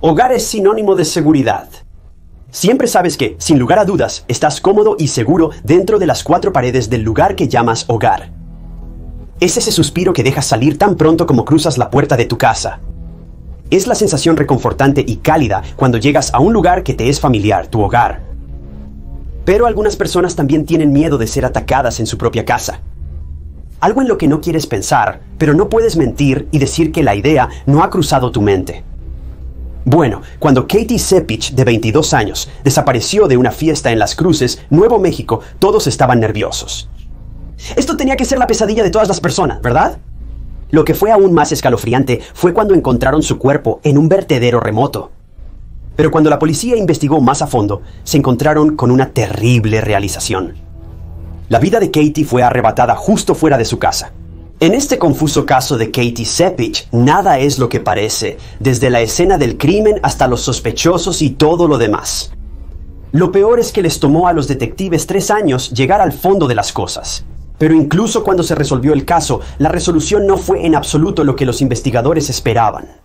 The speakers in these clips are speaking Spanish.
Hogar es sinónimo de seguridad. Siempre sabes que, sin lugar a dudas, estás cómodo y seguro dentro de las 4 paredes del lugar que llamas hogar. Es ese suspiro que dejas salir tan pronto como cruzas la puerta de tu casa. Es la sensación reconfortante y cálida cuando llegas a un lugar que te es familiar, tu hogar. Pero algunas personas también tienen miedo de ser atacadas en su propia casa. Algo en lo que no quieres pensar, pero no puedes mentir y decir que la idea no ha cruzado tu mente. Bueno, cuando Katie Cepich, de 22 años, desapareció de una fiesta en Las Cruces, Nuevo México, todos estaban nerviosos. Esto tenía que ser la pesadilla de todas las personas, ¿verdad? Lo que fue aún más escalofriante fue cuando encontraron su cuerpo en un vertedero remoto. Pero cuando la policía investigó más a fondo, se encontraron con una terrible realización. La vida de Katie fue arrebatada justo fuera de su casa. En este confuso caso de Katie Cepich, nada es lo que parece, desde la escena del crimen hasta los sospechosos y todo lo demás. Lo peor es que les tomó a los detectives 3 años llegar al fondo de las cosas. Pero incluso cuando se resolvió el caso, la resolución no fue en absoluto lo que los investigadores esperaban.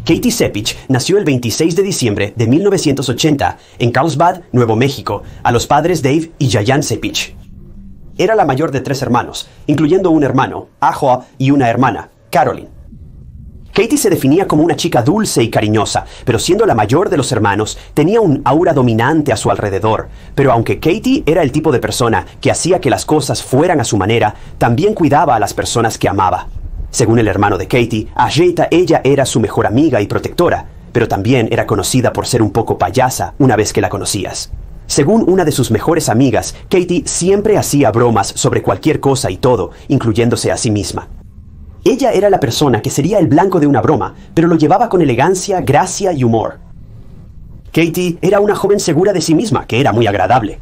Katie Cepich nació el 26 de diciembre de 1980 en Carlsbad, Nuevo México, a los padres Dave y Jayan Cepich. Era la mayor de 3 hermanos, incluyendo un hermano, Ajo, y una hermana, Caroline. Katie se definía como una chica dulce y cariñosa, pero siendo la mayor de los hermanos, tenía un aura dominante a su alrededor. Pero aunque Katie era el tipo de persona que hacía que las cosas fueran a su manera, también cuidaba a las personas que amaba. Según el hermano de Katie, Ajeta, ella era su mejor amiga y protectora, pero también era conocida por ser un poco payasa una vez que la conocías. Según una de sus mejores amigas, Katie siempre hacía bromas sobre cualquier cosa y todo, incluyéndose a sí misma. Ella era la persona que sería el blanco de una broma, pero lo llevaba con elegancia, gracia y humor. Katie era una joven segura de sí misma, que era muy agradable.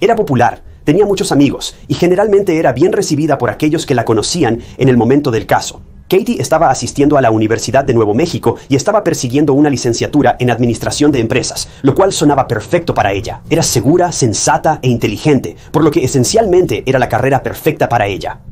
Era popular, tenía muchos amigos y generalmente era bien recibida por aquellos que la conocían en el momento del caso. Katie estaba asistiendo a la Universidad de Nuevo México y estaba persiguiendo una licenciatura en Administración de Empresas, lo cual sonaba perfecto para ella. Era segura, sensata e inteligente, por lo que esencialmente era la carrera perfecta para ella.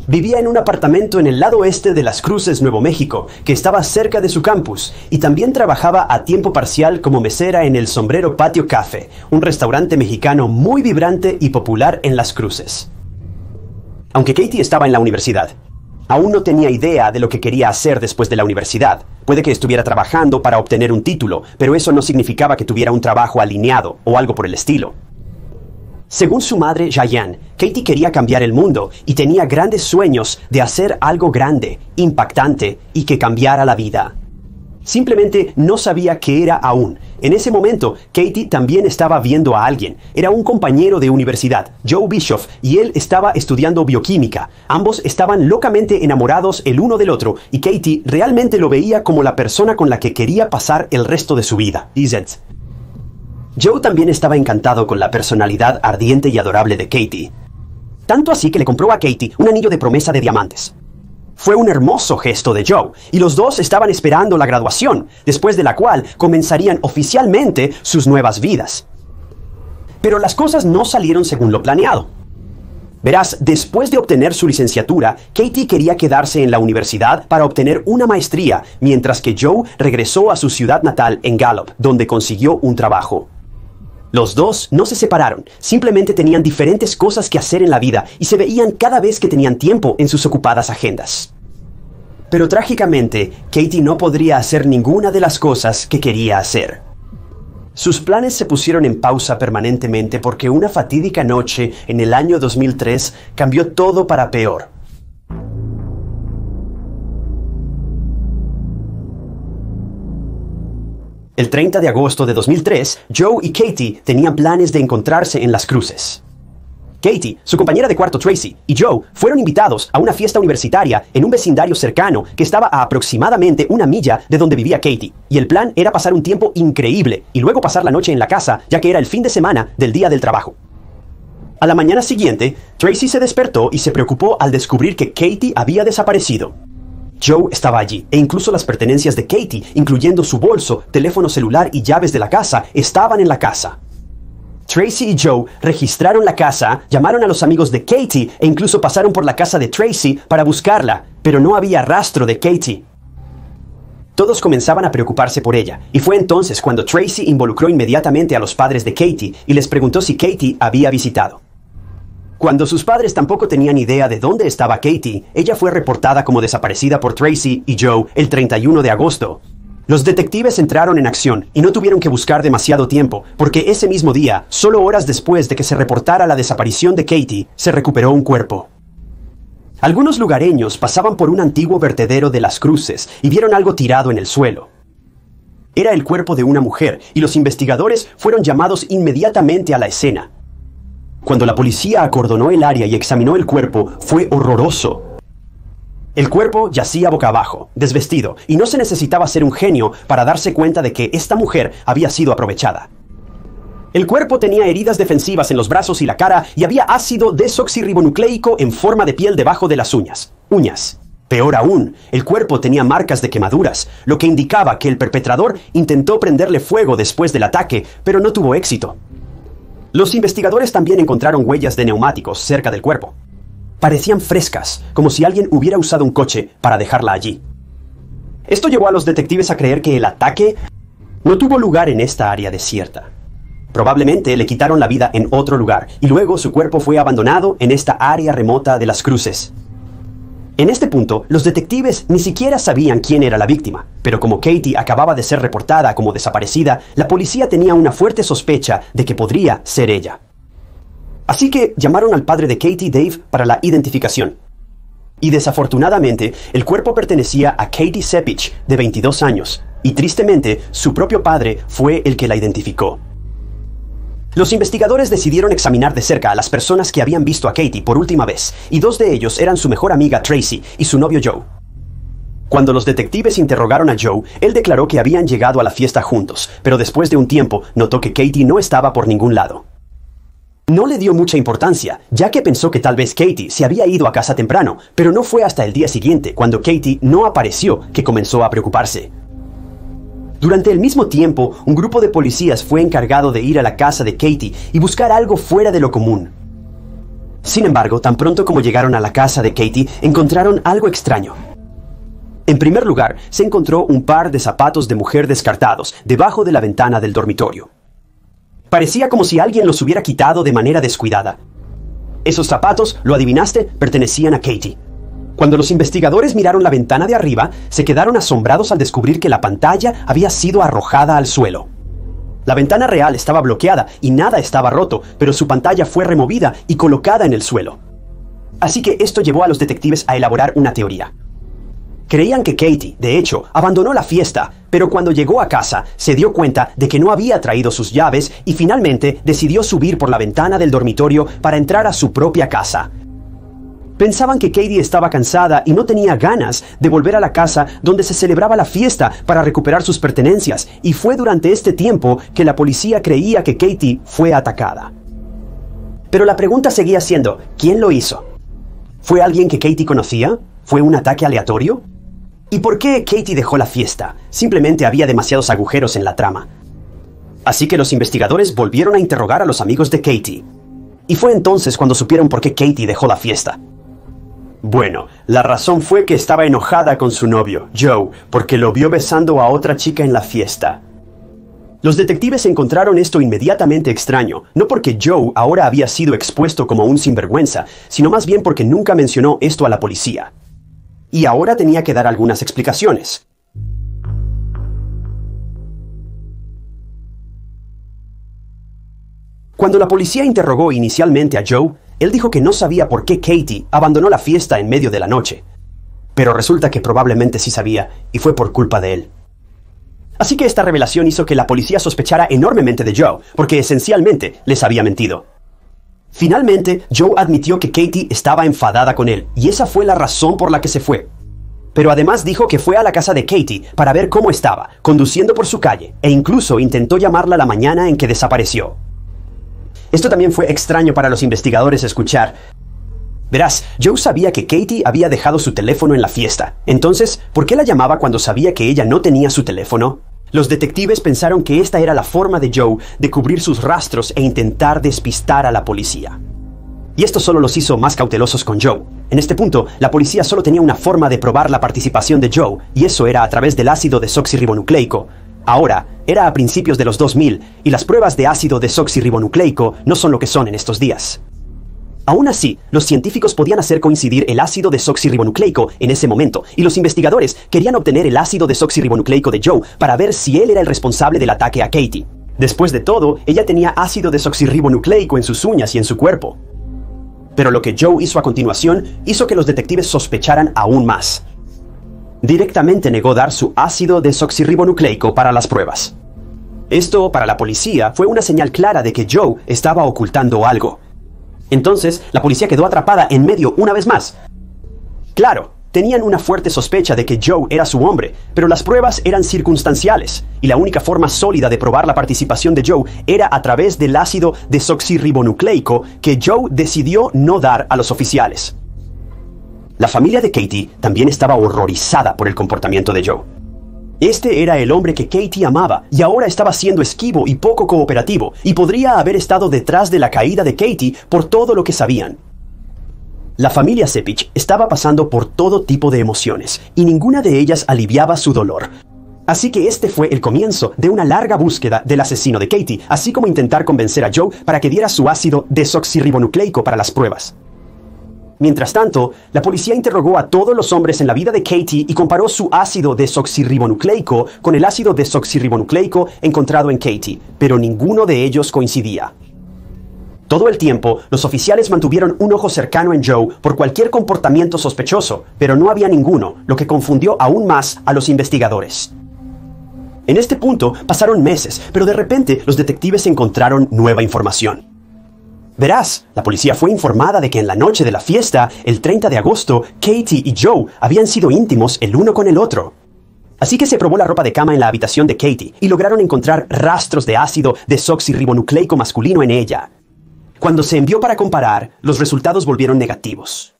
Vivía en un apartamento en el lado oeste de Las Cruces, Nuevo México, que estaba cerca de su campus, y también trabajaba a tiempo parcial como mesera en el Sombrero Patio Café, un restaurante mexicano muy vibrante y popular en Las Cruces. Aunque Katie estaba en la universidad, aún no tenía idea de lo que quería hacer después de la universidad. Puede que estuviera trabajando para obtener un título, pero eso no significaba que tuviera un trabajo alineado o algo por el estilo. Según su madre, Jayan, Katie quería cambiar el mundo y tenía grandes sueños de hacer algo grande, impactante y que cambiara la vida. Simplemente no sabía qué era aún. En ese momento, Katie también estaba viendo a alguien. Era un compañero de universidad, Joe Bischoff, y él estaba estudiando bioquímica. Ambos estaban locamente enamorados el uno del otro, y Katie realmente lo veía como la persona con la que quería pasar el resto de su vida. Joe también estaba encantado con la personalidad ardiente y adorable de Katie. Tanto así que le compró a Katie un anillo de promesa de diamantes. Fue un hermoso gesto de Joe, y los dos estaban esperando la graduación, después de la cual comenzarían oficialmente sus nuevas vidas. Pero las cosas no salieron según lo planeado. Verás, después de obtener su licenciatura, Katie quería quedarse en la universidad para obtener una maestría, mientras que Joe regresó a su ciudad natal en Gallup, donde consiguió un trabajo. Los dos no se separaron, simplemente tenían diferentes cosas que hacer en la vida y se veían cada vez que tenían tiempo en sus ocupadas agendas. Pero trágicamente, Katie no podría hacer ninguna de las cosas que quería hacer. Sus planes se pusieron en pausa permanentemente porque una fatídica noche en el año 2003 cambió todo para peor. El 30 de agosto de 2003, Joe y Katie tenían planes de encontrarse en Las Cruces. Katie, su compañera de cuarto Tracy y Joe fueron invitados a una fiesta universitaria en un vecindario cercano que estaba a aproximadamente 1 milla de donde vivía Katie. Y el plan era pasar un tiempo increíble y luego pasar la noche en la casa, ya que era el fin de semana del día del trabajo. A la mañana siguiente, Tracy se despertó y se preocupó al descubrir que Katie había desaparecido. Joe estaba allí, e incluso las pertenencias de Katie, incluyendo su bolso, teléfono celular y llaves de la casa, estaban en la casa. Tracy y Joe registraron la casa, llamaron a los amigos de Katie e incluso pasaron por la casa de Tracy para buscarla, pero no había rastro de Katie. Todos comenzaban a preocuparse por ella, y fue entonces cuando Tracy involucró inmediatamente a los padres de Katie y les preguntó si Katie había visitado. Cuando sus padres tampoco tenían idea de dónde estaba Katie, ella fue reportada como desaparecida por Tracy y Joe el 31 de agosto. Los detectives entraron en acción y no tuvieron que buscar demasiado tiempo, porque ese mismo día, solo horas después de que se reportara la desaparición de Katie, se recuperó un cuerpo. Algunos lugareños pasaban por un antiguo vertedero de Las Cruces y vieron algo tirado en el suelo. Era el cuerpo de una mujer y los investigadores fueron llamados inmediatamente a la escena. Cuando la policía acordonó el área y examinó el cuerpo, fue horroroso. El cuerpo yacía boca abajo, desvestido, y no se necesitaba ser un genio para darse cuenta de que esta mujer había sido aprovechada. El cuerpo tenía heridas defensivas en los brazos y la cara y había ácido desoxirribonucleico en forma de piel debajo de las uñas. Peor aún, el cuerpo tenía marcas de quemaduras, lo que indicaba que el perpetrador intentó prenderle fuego después del ataque, pero no tuvo éxito. Los investigadores también encontraron huellas de neumáticos cerca del cuerpo. Parecían frescas, como si alguien hubiera usado un coche para dejarla allí. Esto llevó a los detectives a creer que el ataque no tuvo lugar en esta área desierta. Probablemente le quitaron la vida en otro lugar, y luego su cuerpo fue abandonado en esta área remota de Las Cruces. En este punto, los detectives ni siquiera sabían quién era la víctima, pero como Katie acababa de ser reportada como desaparecida, la policía tenía una fuerte sospecha de que podría ser ella. Así que llamaron al padre de Katie, Dave, para la identificación. Y desafortunadamente, el cuerpo pertenecía a Katie Sepich, de 22 años, y tristemente, su propio padre fue el que la identificó. Los investigadores decidieron examinar de cerca a las personas que habían visto a Katie por última vez, y dos de ellos eran su mejor amiga Tracy y su novio Joe. Cuando los detectives interrogaron a Joe, él declaró que habían llegado a la fiesta juntos, pero después de un tiempo notó que Katie no estaba por ningún lado. No le dio mucha importancia, ya que pensó que tal vez Katie se había ido a casa temprano, pero no fue hasta el día siguiente, cuando Katie no apareció, que comenzó a preocuparse. Durante el mismo tiempo, un grupo de policías fue encargado de ir a la casa de Katie y buscar algo fuera de lo común. Sin embargo, tan pronto como llegaron a la casa de Katie, encontraron algo extraño. En primer lugar, se encontró un par de zapatos de mujer descartados debajo de la ventana del dormitorio. Parecía como si alguien los hubiera quitado de manera descuidada. Esos zapatos, lo adivinaste, pertenecían a Katie. Cuando los investigadores miraron la ventana de arriba, se quedaron asombrados al descubrir que la pantalla había sido arrojada al suelo. La ventana real estaba bloqueada y nada estaba roto, pero su pantalla fue removida y colocada en el suelo. Así que esto llevó a los detectives a elaborar una teoría. Creían que Katie, de hecho, abandonó la fiesta, pero cuando llegó a casa se dio cuenta de que no había traído sus llaves y finalmente decidió subir por la ventana del dormitorio para entrar a su propia casa. Pensaban que Katie estaba cansada y no tenía ganas de volver a la casa donde se celebraba la fiesta para recuperar sus pertenencias, y fue durante este tiempo que la policía creía que Katie fue atacada. Pero la pregunta seguía siendo, ¿quién lo hizo? ¿Fue alguien que Katie conocía? ¿Fue un ataque aleatorio? ¿Y por qué Katie dejó la fiesta? Simplemente había demasiados agujeros en la trama. Así que los investigadores volvieron a interrogar a los amigos de Katie. Y fue entonces cuando supieron por qué Katie dejó la fiesta. Bueno, la razón fue que estaba enojada con su novio, Joe, porque lo vio besando a otra chica en la fiesta. Los detectives encontraron esto inmediatamente extraño, no porque Joe ahora había sido expuesto como un sinvergüenza, sino más bien porque nunca mencionó esto a la policía. Y ahora tenía que dar algunas explicaciones. Cuando la policía interrogó inicialmente a Joe, él dijo que no sabía por qué Katie abandonó la fiesta en medio de la noche. Pero resulta que probablemente sí sabía, y fue por culpa de él. Así que esta revelación hizo que la policía sospechara enormemente de Joe, porque esencialmente les había mentido. Finalmente, Joe admitió que Katie estaba enfadada con él, y esa fue la razón por la que se fue. Pero además dijo que fue a la casa de Katie para ver cómo estaba, conduciendo por su calle, e incluso intentó llamarla la mañana en que desapareció. Esto también fue extraño para los investigadores escuchar, Verás, Joe sabía que Katie había dejado su teléfono en la fiesta. Entonces, ¿por qué la llamaba cuando sabía que ella no tenía su teléfono? Los detectives pensaron que esta era la forma de Joe de cubrir sus rastros e intentar despistar a la policía. Y esto solo los hizo más cautelosos con Joe. En este punto, la policía solo tenía una forma de probar la participación de Joe, y eso era a través del ácido desoxirribonucleico. Ahora, era a principios de los 2000, y las pruebas de ácido desoxirribonucleico no son lo que son en estos días. Aún así, los científicos podían hacer coincidir el ácido desoxirribonucleico en ese momento, y los investigadores querían obtener el ácido desoxirribonucleico de Joe para ver si él era el responsable del ataque a Katie. Después de todo, ella tenía ácido desoxirribonucleico en sus uñas y en su cuerpo. Pero lo que Joe hizo a continuación hizo que los detectives sospecharan aún más. Directamente negó dar su ácido desoxirribonucleico para las pruebas. Esto, para la policía, fue una señal clara de que Joe estaba ocultando algo. Entonces, la policía quedó atrapada en medio una vez más. Claro, tenían una fuerte sospecha de que Joe era su hombre, pero las pruebas eran circunstanciales, y la única forma sólida de probar la participación de Joe era a través del ácido desoxirribonucleico que Joe decidió no dar a los oficiales. La familia de Katie también estaba horrorizada por el comportamiento de Joe. Este era el hombre que Katie amaba, y ahora estaba siendo esquivo y poco cooperativo, y podría haber estado detrás de la caída de Katie por todo lo que sabían. La familia Sepich estaba pasando por todo tipo de emociones, y ninguna de ellas aliviaba su dolor. Así que este fue el comienzo de una larga búsqueda del asesino de Katie, así como intentar convencer a Joe para que diera su ácido desoxirribonucleico para las pruebas. Mientras tanto, la policía interrogó a todos los hombres en la vida de Katie y comparó su ácido desoxirribonucleico con el ácido desoxirribonucleico encontrado en Katie, pero ninguno de ellos coincidía. Todo el tiempo, los oficiales mantuvieron un ojo cercano en Joe por cualquier comportamiento sospechoso, pero no había ninguno, lo que confundió aún más a los investigadores. En este punto, pasaron meses, pero de repente los detectives encontraron nueva información. Verás, la policía fue informada de que en la noche de la fiesta, el 30 de agosto, Katie y Joe habían sido íntimos el uno con el otro. Así que se probó la ropa de cama en la habitación de Katie y lograron encontrar rastros de ácido desoxirribonucleico masculino en ella. Cuando se envió para comparar, los resultados volvieron negativos.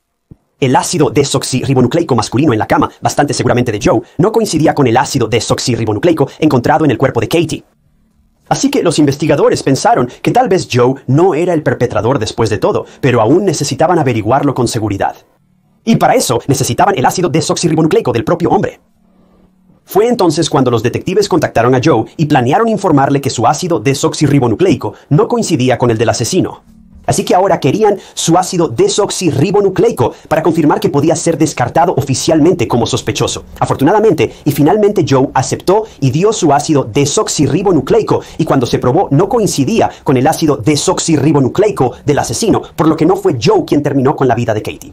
El ácido desoxirribonucleico masculino en la cama, bastante seguramente de Joe, no coincidía con el ácido desoxirribonucleico encontrado en el cuerpo de Katie. Así que los investigadores pensaron que tal vez Joe no era el perpetrador después de todo, pero aún necesitaban averiguarlo con seguridad. Y para eso necesitaban el ácido desoxirribonucleico del propio hombre. Fue entonces cuando los detectives contactaron a Joe y planearon informarle que su ácido desoxirribonucleico no coincidía con el del asesino. Así que ahora querían su ácido desoxirribonucleico para confirmar que podía ser descartado oficialmente como sospechoso. Afortunadamente, y finalmente Joe aceptó y dio su ácido desoxirribonucleico, y cuando se probó no coincidía con el ácido desoxirribonucleico del asesino, por lo que no fue Joe quien terminó con la vida de Katie.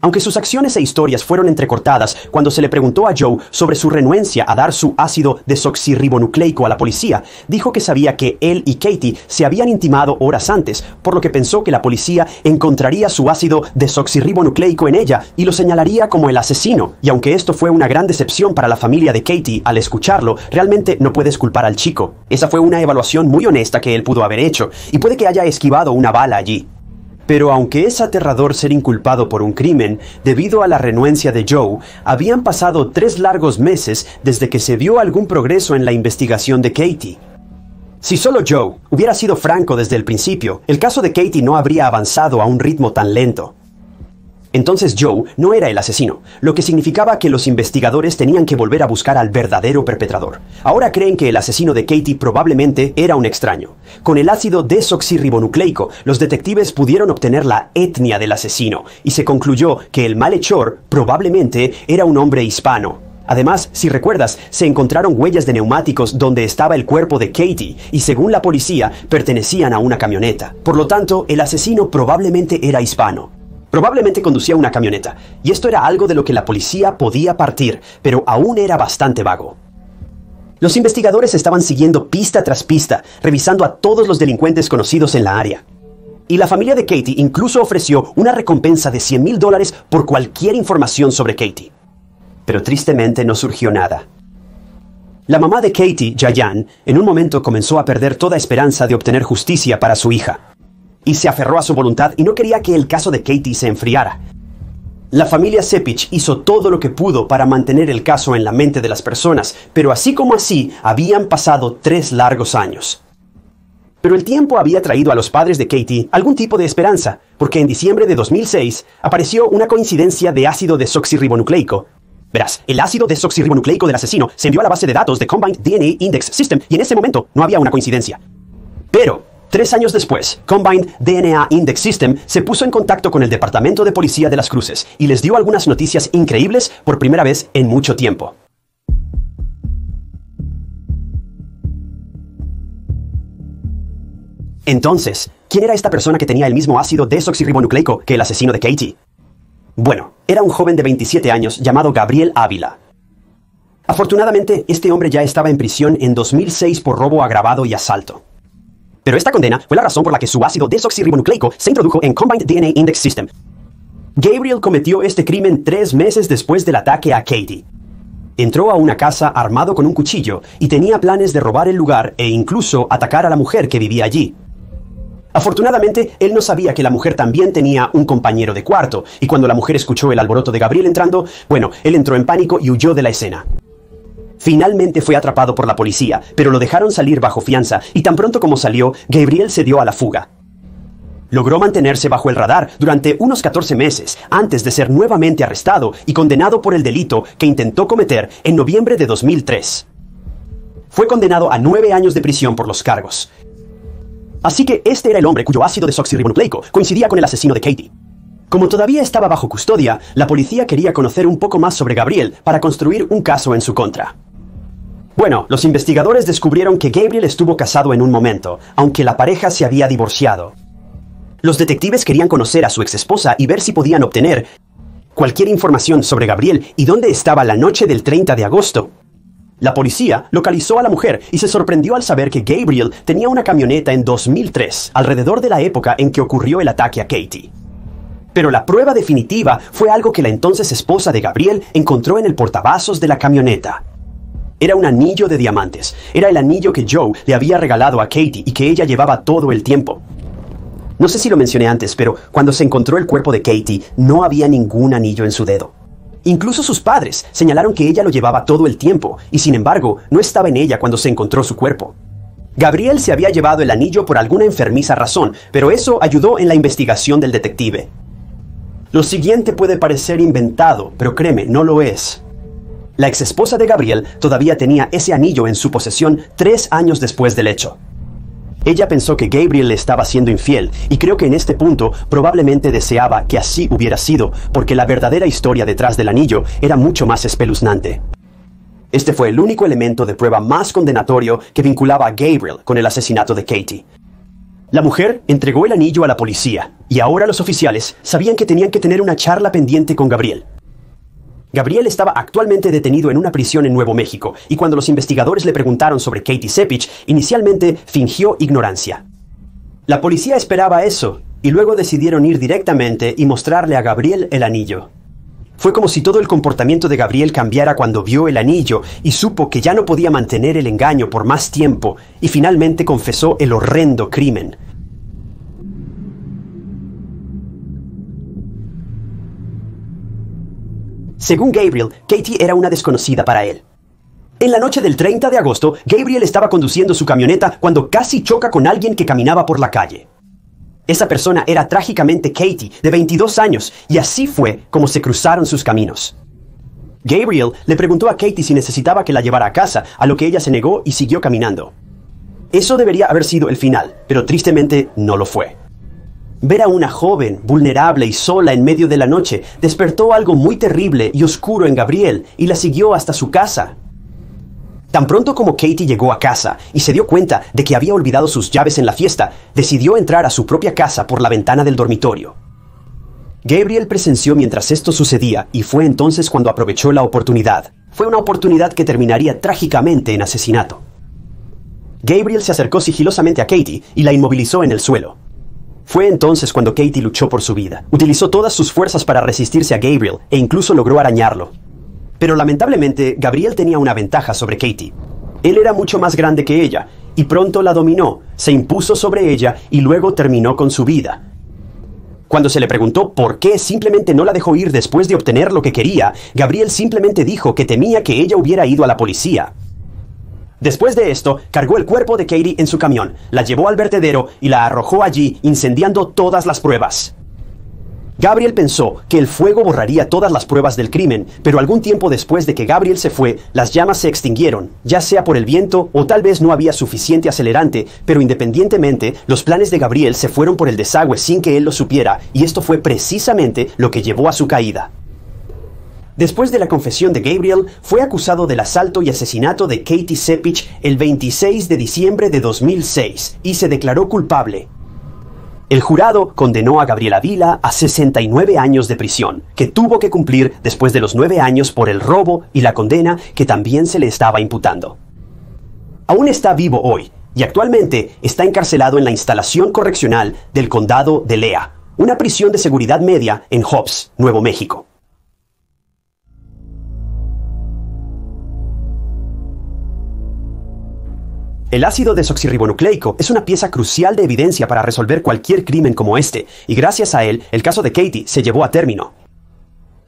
Aunque sus acciones e historias fueron entrecortadas cuando se le preguntó a Joe sobre su renuencia a dar su ácido desoxirribonucleico a la policía, dijo que sabía que él y Katie se habían intimado horas antes, por lo que pensó que la policía encontraría su ácido desoxirribonucleico en ella y lo señalaría como el asesino. Y aunque esto fue una gran decepción para la familia de Katie al escucharlo, realmente no puedes culpar al chico. Esa fue una evaluación muy honesta que él pudo haber hecho, y puede que haya esquivado una bala allí. Pero aunque es aterrador ser inculpado por un crimen, debido a la renuencia de Joe, habían pasado 3 largos meses desde que se vio algún progreso en la investigación de Katie. Si solo Joe hubiera sido franco desde el principio, el caso de Katie no habría avanzado a un ritmo tan lento. Entonces Joe no era el asesino, lo que significaba que los investigadores tenían que volver a buscar al verdadero perpetrador. Ahora creen que el asesino de Katie probablemente era un extraño. Con el ácido desoxirribonucleico, los detectives pudieron obtener la etnia del asesino, y se concluyó que el malhechor probablemente era un hombre hispano. Además, si recuerdas, se encontraron huellas de neumáticos donde estaba el cuerpo de Katie, y según la policía, pertenecían a una camioneta. Por lo tanto, el asesino probablemente era hispano. Probablemente conducía una camioneta, y esto era algo de lo que la policía podía partir, pero aún era bastante vago. Los investigadores estaban siguiendo pista tras pista, revisando a todos los delincuentes conocidos en la área. Y la familia de Katie incluso ofreció una recompensa de $100,000 por cualquier información sobre Katie. Pero tristemente no surgió nada. La mamá de Katie, Jayan, en un momento comenzó a perder toda esperanza de obtener justicia para su hija. y se aferró a su voluntad y no quería que el caso de Katie se enfriara. La familia Sepich hizo todo lo que pudo para mantener el caso en la mente de las personas, pero así como así habían pasado 3 largos años. Pero el tiempo había traído a los padres de Katie algún tipo de esperanza, porque en diciembre de 2006 apareció una coincidencia de ácido desoxirribonucleico. Verás, el ácido desoxirribonucleico del asesino se envió a la base de datos de Combined DNA Index System y en ese momento no había una coincidencia. Pero 3 años después, Combined DNA Index System se puso en contacto con el Departamento de Policía de Las Cruces y les dio algunas noticias increíbles por primera vez en mucho tiempo. Entonces, ¿quién era esta persona que tenía el mismo ácido desoxirribonucleico que el asesino de Katie? Bueno, era un joven de 27 años llamado Gabriel Ávila. Afortunadamente, este hombre ya estaba en prisión en 2006 por robo agravado y asalto. Pero esta condena fue la razón por la que su ácido desoxirribonucleico se introdujo en Combined DNA Index System. Gabriel cometió este crimen 3 meses después del ataque a Katie. Entró a una casa armado con un cuchillo y tenía planes de robar el lugar e incluso atacar a la mujer que vivía allí. Afortunadamente, él no sabía que la mujer también tenía un compañero de cuarto, y cuando la mujer escuchó el alboroto de Gabriel entrando, bueno, él entró en pánico y huyó de la escena. Finalmente fue atrapado por la policía, pero lo dejaron salir bajo fianza, y tan pronto como salió, Gabriel se dio a la fuga. Logró mantenerse bajo el radar durante unos 14 meses, antes de ser nuevamente arrestado y condenado por el delito que intentó cometer en noviembre de 2003. Fue condenado a 9 años de prisión por los cargos. Así que este era el hombre cuyo ácido desoxirribonucleico coincidía con el asesino de Katie. Como todavía estaba bajo custodia, la policía quería conocer un poco más sobre Gabriel para construir un caso en su contra. Bueno, los investigadores descubrieron que Gabriel estuvo casado en un momento, aunque la pareja se había divorciado. Los detectives querían conocer a su exesposa y ver si podían obtener cualquier información sobre Gabriel y dónde estaba la noche del 30 de agosto. La policía localizó a la mujer y se sorprendió al saber que Gabriel tenía una camioneta en 2003, alrededor de la época en que ocurrió el ataque a Katie. Pero la prueba definitiva fue algo que la entonces esposa de Gabriel encontró en el portavasos de la camioneta. Era un anillo de diamantes. Era el anillo que Joe le había regalado a Katie y que ella llevaba todo el tiempo. No sé si lo mencioné antes, pero cuando se encontró el cuerpo de Katie, no había ningún anillo en su dedo. Incluso sus padres señalaron que ella lo llevaba todo el tiempo, y sin embargo, no estaba en ella cuando se encontró su cuerpo. Gabriel se había llevado el anillo por alguna enfermiza razón, pero eso ayudó en la investigación del detective. Lo siguiente puede parecer inventado, pero créeme, no lo es. La exesposa de Gabriel todavía tenía ese anillo en su posesión 3 años después del hecho. Ella pensó que Gabriel le estaba siendo infiel, y creo que en este punto probablemente deseaba que así hubiera sido, porque la verdadera historia detrás del anillo era mucho más espeluznante. Este fue el único elemento de prueba más condenatorio que vinculaba a Gabriel con el asesinato de Katie. La mujer entregó el anillo a la policía, y ahora los oficiales sabían que tenían que tener una charla pendiente con Gabriel. Gabriel estaba actualmente detenido en una prisión en Nuevo México, y cuando los investigadores le preguntaron sobre Katie Sepich, inicialmente fingió ignorancia. La policía esperaba eso, y luego decidieron ir directamente y mostrarle a Gabriel el anillo. Fue como si todo el comportamiento de Gabriel cambiara cuando vio el anillo y supo que ya no podía mantener el engaño por más tiempo, y finalmente confesó el horrendo crimen. Según Gabriel, Katie era una desconocida para él. En la noche del 30 de agosto, Gabriel estaba conduciendo su camioneta cuando casi choca con alguien que caminaba por la calle. Esa persona era trágicamente Katie, de 22 años, y así fue como se cruzaron sus caminos. Gabriel le preguntó a Katie si necesitaba que la llevara a casa, a lo que ella se negó y siguió caminando. Eso debería haber sido el final, pero tristemente no lo fue. Ver a una joven, vulnerable y sola en medio de la noche despertó algo muy terrible y oscuro en Gabriel y la siguió hasta su casa. Tan pronto como Katie llegó a casa y se dio cuenta de que había olvidado sus llaves en la fiesta, decidió entrar a su propia casa por la ventana del dormitorio. Gabriel presenció mientras esto sucedía y fue entonces cuando aprovechó la oportunidad. Fue una oportunidad que terminaría trágicamente en asesinato. Gabriel se acercó sigilosamente a Katie y la inmovilizó en el suelo. Fue entonces cuando Katie luchó por su vida. Utilizó todas sus fuerzas para resistirse a Gabriel e incluso logró arañarlo. Pero lamentablemente, Gabriel tenía una ventaja sobre Katie. Él era mucho más grande que ella, y pronto la dominó, se impuso sobre ella y luego terminó con su vida. Cuando se le preguntó por qué simplemente no la dejó ir después de obtener lo que quería, Gabriel simplemente dijo que temía que ella hubiera ido a la policía. Después de esto, cargó el cuerpo de Katie en su camión, la llevó al vertedero y la arrojó allí, incendiando todas las pruebas. Gabriel pensó que el fuego borraría todas las pruebas del crimen, pero algún tiempo después de que Gabriel se fue, las llamas se extinguieron, ya sea por el viento o tal vez no había suficiente acelerante, pero independientemente, los planes de Gabriel se fueron por el desagüe sin que él lo supiera, y esto fue precisamente lo que llevó a su caída. Después de la confesión de Gabriel, fue acusado del asalto y asesinato de Katie Cepich el 26 de diciembre de 2006 y se declaró culpable. El jurado condenó a Gabriel Avila a 69 años de prisión, que tuvo que cumplir después de los 9 años por el robo y la condena que también se le estaba imputando. Aún está vivo hoy y actualmente está encarcelado en la instalación correccional del condado de Lea, una prisión de seguridad media en Hobbs, Nuevo México. El ácido desoxirribonucleico es una pieza crucial de evidencia para resolver cualquier crimen como este, y gracias a él, el caso de Katie se llevó a término.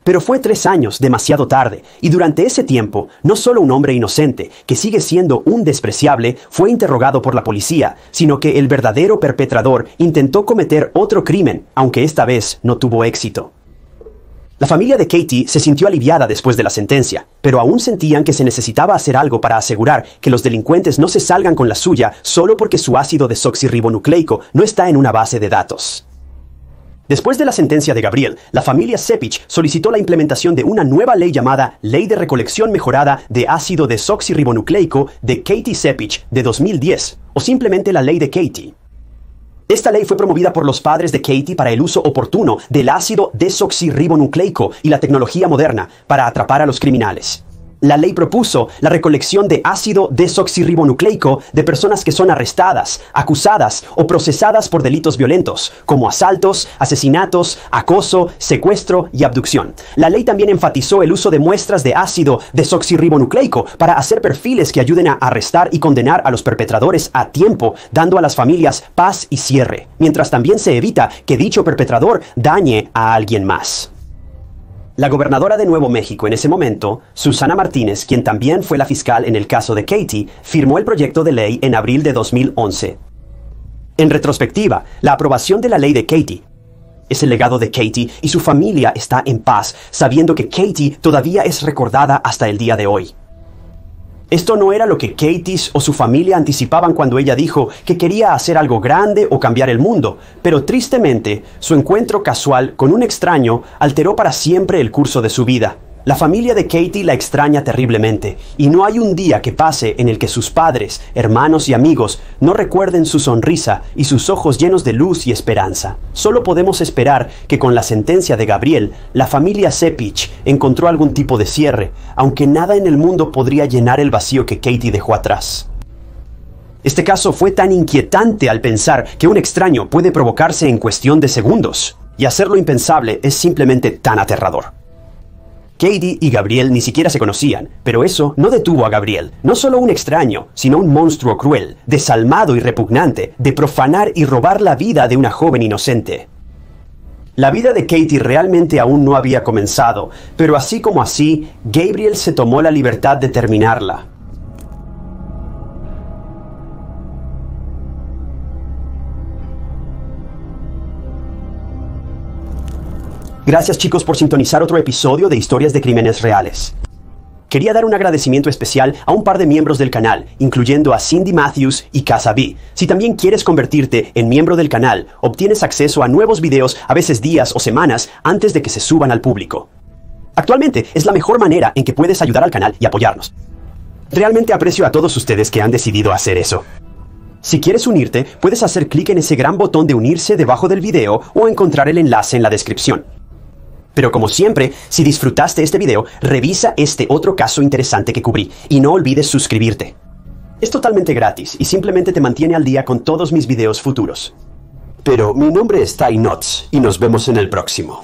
Pero fue 3 años demasiado tarde, y durante ese tiempo, no solo un hombre inocente, que sigue siendo un despreciable, fue interrogado por la policía, sino que el verdadero perpetrador intentó cometer otro crimen, aunque esta vez no tuvo éxito. La familia de Katie se sintió aliviada después de la sentencia, pero aún sentían que se necesitaba hacer algo para asegurar que los delincuentes no se salgan con la suya solo porque su ácido desoxirribonucleico no está en una base de datos. Después de la sentencia de Gabriel, la familia Cepich solicitó la implementación de una nueva ley llamada Ley de Recolección Mejorada de Ácido Desoxirribonucleico de Katie Cepich de 2010, o simplemente la Ley de Katie. Esta ley fue promovida por los padres de Katie para el uso oportuno del ácido desoxirribonucleico y la tecnología moderna para atrapar a los criminales. La ley propuso la recolección de ácido desoxirribonucleico de personas que son arrestadas, acusadas o procesadas por delitos violentos, como asaltos, asesinatos, acoso, secuestro y abducción. La ley también enfatizó el uso de muestras de ácido desoxirribonucleico para hacer perfiles que ayuden a arrestar y condenar a los perpetradores a tiempo, dando a las familias paz y cierre, mientras también se evita que dicho perpetrador dañe a alguien más. La gobernadora de Nuevo México en ese momento, Susana Martínez, quien también fue la fiscal en el caso de Katie, firmó el proyecto de ley en abril de 2011. En retrospectiva, la aprobación de la ley de Katie es el legado de Katie y su familia está en paz, sabiendo que Katie todavía es recordada hasta el día de hoy. Esto no era lo que Katie o su familia anticipaban cuando ella dijo que quería hacer algo grande o cambiar el mundo, pero tristemente, su encuentro casual con un extraño alteró para siempre el curso de su vida. La familia de Katie la extraña terriblemente, y no hay un día que pase en el que sus padres, hermanos y amigos no recuerden su sonrisa y sus ojos llenos de luz y esperanza. Solo podemos esperar que con la sentencia de Gabriel, la familia Cepich encontró algún tipo de cierre, aunque nada en el mundo podría llenar el vacío que Katie dejó atrás. Este caso fue tan inquietante al pensar que un extraño puede provocarse en cuestión de segundos, y hacer lo impensable es simplemente tan aterrador. Katie y Gabriel ni siquiera se conocían, pero eso no detuvo a Gabriel, no solo un extraño, sino un monstruo cruel, desalmado y repugnante, de profanar y robar la vida de una joven inocente. La vida de Katie realmente aún no había comenzado, pero así como así, Gabriel se tomó la libertad de terminarla. Gracias chicos por sintonizar otro episodio de Historias de Crímenes Reales. Quería dar un agradecimiento especial a un par de miembros del canal, incluyendo a Cindy Matthews y Casa B. Si también quieres convertirte en miembro del canal, obtienes acceso a nuevos videos, a veces días o semanas, antes de que se suban al público. Actualmente es la mejor manera en que puedes ayudar al canal y apoyarnos. Realmente aprecio a todos ustedes que han decidido hacer eso. Si quieres unirte, puedes hacer clic en ese gran botón de unirse debajo del video o encontrar el enlace en la descripción. Pero como siempre, si disfrutaste este video, revisa este otro caso interesante que cubrí y no olvides suscribirte. Es totalmente gratis y simplemente te mantiene al día con todos mis videos futuros. Pero mi nombre es Ty Knotts y nos vemos en el próximo.